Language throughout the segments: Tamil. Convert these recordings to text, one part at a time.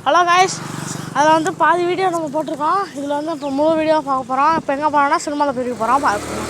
ஹலோ காய்ஸ், அதில் வந்து பாதி வீடியோ நம்ம போட்டிருக்கோம். இதில் வந்து இப்போ முழு வீடியோ பார்க்க போகிறோம். இப்போ எங்கே போகிறோம்னா சினிமாவில் போய் போகிறோம். பார்க்கலாம்.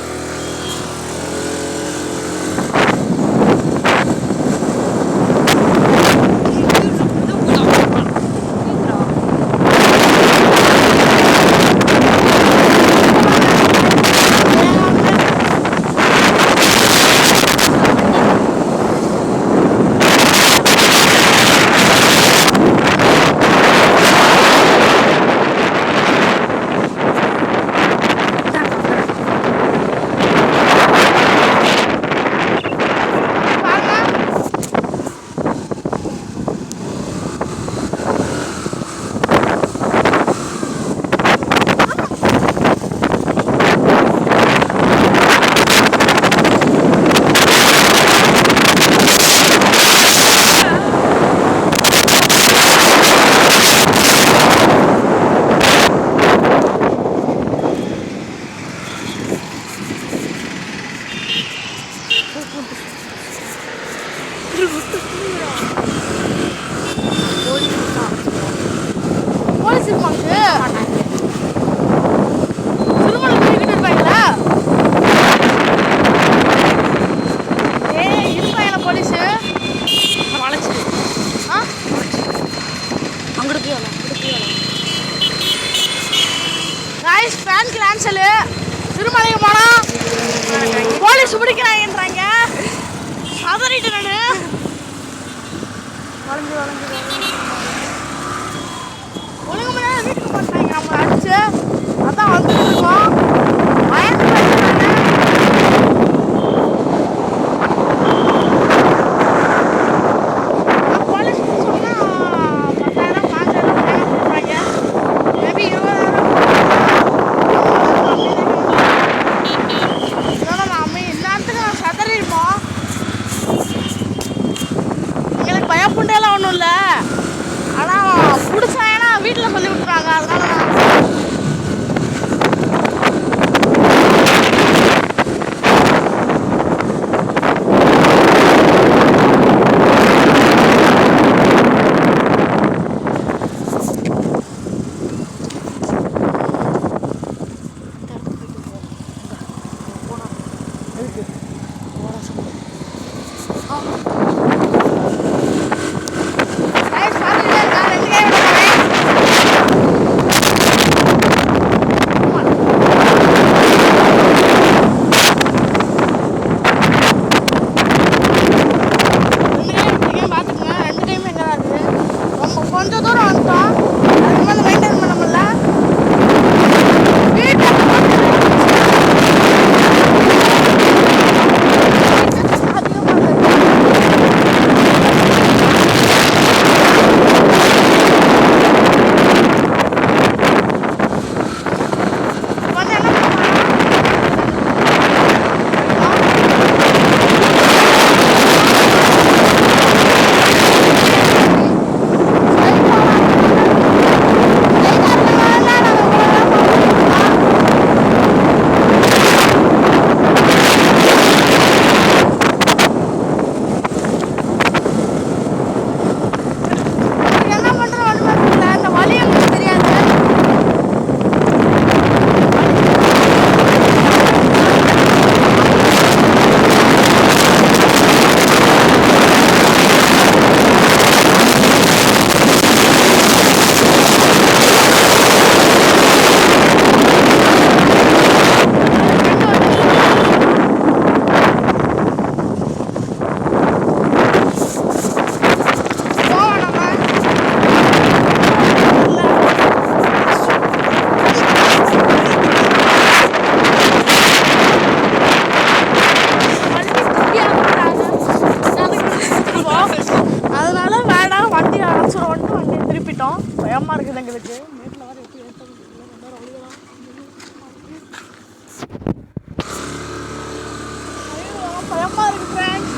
போலீஸ் இருப்பாங்க. திருமணம் போய்கிட்டு இருப்பாங்களா? இருப்பாங்களா போலீஸு? வளைச்சு அங்கிட்டு காய்ஸ் ஃபேன் கேன்சலு. திருமலைக்கு போனோம், போலீஸ் பிடிக்கிறாங்கன்றாங்க. சதறிட்டு நான் வளைஞ்சு ஒழுங்கு மணி நேரம் வீட்டுக்கு போட்டாங்க. நம்ம அடிச்சு அதான் வந்துட்டு இருக்கோம். போலீஸ் சொன்னால் 10,000 5,000 கொடுப்பாங்க. மேபி 20,000 நம்ம இந்நேரத்துக்கு சதறிருப்போம். எங்களுக்கு பயப்புண்டெல்லாம் ஒன்றும் இல்லை. ஆனால் பிடிச்சாங்கன்னா வீட்டில் சொல்லி விட்டுறாங்க. அதனால கொஞ்சம் தூரம் வந்துட்டோம். அதுக்கு மேலே மெயின்டைன் பண்ண முடியல. பயமா இருக்குது எங்களுக்கு. மேட்டில் வர எப்படி ஏற்றது பயமா இருக்கு ஃப்ரெண்ட்ஸ்.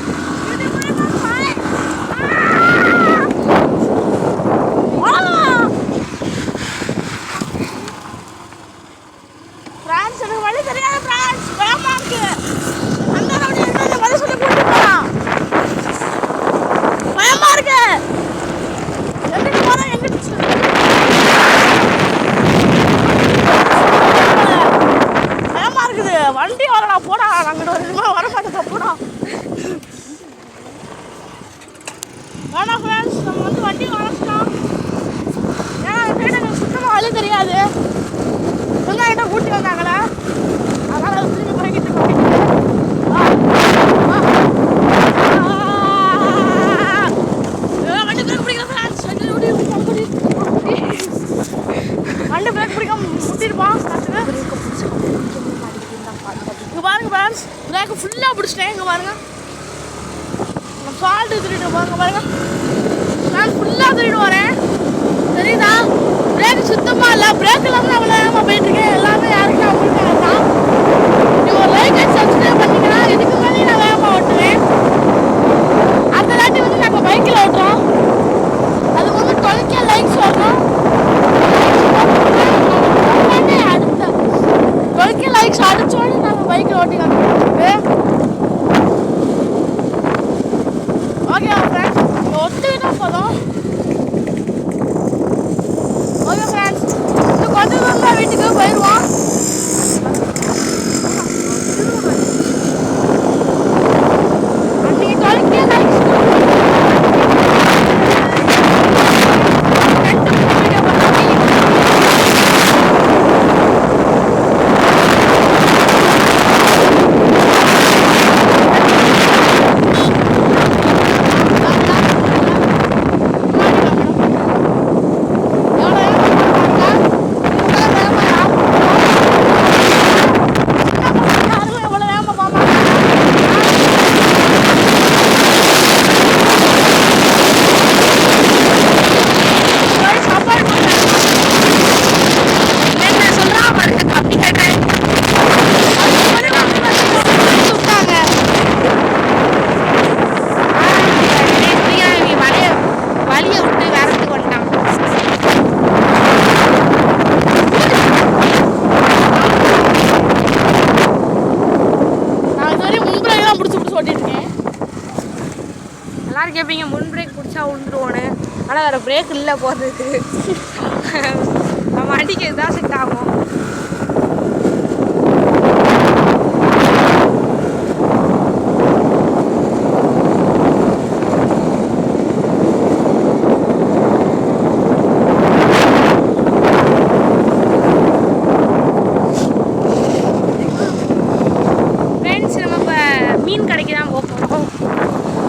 ஃப்ரெண்ட்ஸ் எனக்கு வழி தெரியாது ஃப்ரெண்ட்ஸ். பயமா இருக்கு. அந்த வழி சொல்லி கூட்டிட்டு போகலாம். பயமா இருக்கு. எங்கிட்டு போறோம் எங்கிட்டு பாருங்க நான் ஃபுல்லாக தூக்கிட்டு வரேன் தெரியுதா பிரேக் சுத்தமாக இல்லை பிரேக் இல்லாமல் அவ்வளோ வேகமாக போயிட்டுருக்கேன் எல்லாமே யாருக்கும் நான் உங்களுக்கு தான் நீ ஒரு லைக் அண்ட் சப்ஸ்கிரைப் பண்ணிங்கன்னா இதுக்கு மேலே நான் வேகமாக ஓட்டுவேன் அந்த தாட்டி வந்து நாங்கள் பைக்கில் ஓட்டுறோம் அதுக்கு வந்து 12K லைக்ஸ் வரணும் அடுத்த 12K லைக்ஸ் அடிச்சோடு நாங்கள் பைக்கில் ஓட்டி காட்டுறோம் ஓகே ஃப்ரெண்ட்ஸ் ஒத்துக்கிட்டா போதும் ஓகே ஃப்ரெண்ட்ஸ் இன்னும் கொஞ்சம் தூரம் வீட்டுக்கு போயிடுவோம் அன்றைக்கி 12K லைக்ஸ் எல்லாரும் கேட்பீங்க முன் பிரேக் பிடிச்சா விழுந்துருவோன்னு ஆனால் வேறு பிரேக் இல்லை போகிறதுக்கு நம்ம அடிக்கிறது தான் செட் ஆகும் ஃப்ரெண்ட்ஸ் நம்ம இப்போ மீன் கடைக்கு தான் போக போகிறோம்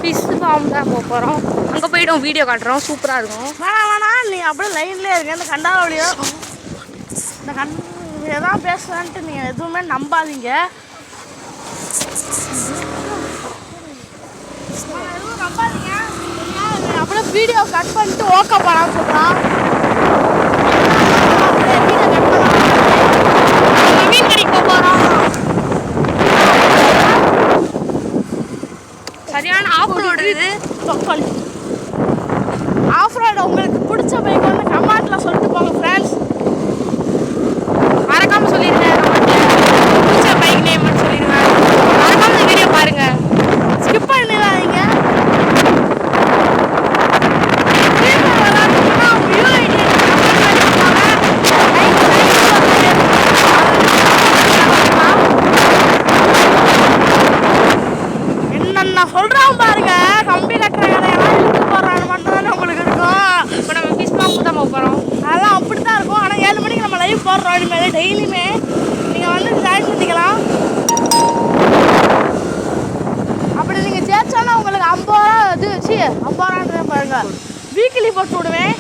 ஃபிஷ் ஃபார்ம் தான் போக போகிறோம் அங்கே போய்ட்டு வீடியோ காட்டுறோம் சூப்பராக இருக்கும் வேணாம் நீ அப்படியே லைன்லேயே இருக்க இந்த கண்டாவளியோ இந்த எதாவது பேசுகிறேன்ட்டு நீங்கள் எதுவுமே நம்பாதீங்க எதுவும் நம்பாதீங்க அப்படியே வீடியோ கட் பண்ணிட்டு ஓகே பண்ணான்னு சொல்கிறான் அப்படியே வீடியோ கட் பண்ணலாம் மீன் கடைக்கு போக போகிறோம் சரியான ஆஃப் ரோடு இது தொக்கல் ஆஃப் ரோடு உங்களுக்கு பிடிச்ச பைக் வந்து கமெண்ட்டில் சொல்லிட்டு போங்க ஃப்ரெண்ட்ஸ் மறக்காமல் சொல்லிடுங்க பிடிச்ச பைக் நேம்னு சொல்லிடுங்க மறக்காமல் இந்த வீடியோ பாருங்கள் ஸ்கிப் பண்ணிடாதீங்க என்னென்ன சொல்கிறான் பாருங்க கம்பி கட்டுற கடையெல்லாம் இழுத்து போடுறான்னு மட்டும் தானே உங்களுக்கு இருக்கும் இப்போ நம்ம ஃபிஷ் ஃபார்ம் தான் போக போகிறோம் அதெல்லாம் அப்படி தான் இருக்கும் ஆனால் 7 மணிக்கு நம்ம லைவ் போடுறோம் இனிமேல் டெய்லியுமே நீங்கள் வந்து ஜாயின் பண்ணிக்கலாம் அப்படி நீங்கள் ஜெயிச்சாலும் உங்களுக்கு 50 ரூபா இது 50 ரூபான்றதே பாருங்க வீக்லி போட்டு விடுவேன்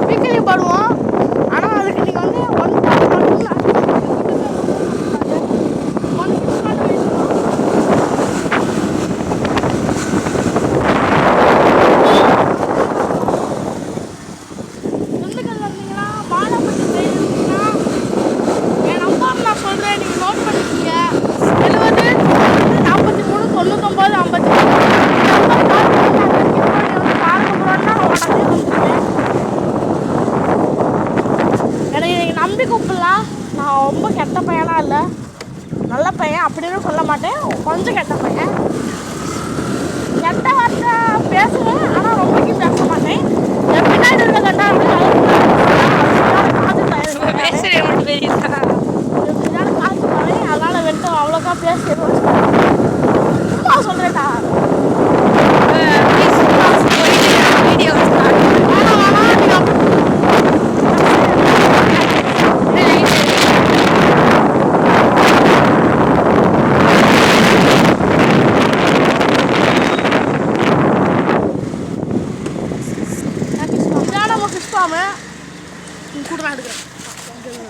வீக்லி போடுவோம் ஆனால் அதுக்கு நீங்கள் வந்து திண்டுக்கல்ல இருந்தீங்கன்னா பாலப்பட்டி சைடு இருந்தீங்கன்னா என் நம்பர் நான் சொல்கிறேன் நீங்கள் நோட் பண்ணிக்கோங்க 70 43 99 எனக்கு நீங்கள் நம்பி கூப்பிடலாம் நான் ரொம்ப கெட்ட பையனாக இல்லை நல்ல பையன் அப்படின்னு சொல்ல மாட்டேன் கொஞ்சம் கெட்ட பையன் கெட்ட வார்த்தை பேசுவேன் ஆனால் ரொம்பக்கும் பேச மாட்டேன் என் பின்னாடி இருக்க கண்டா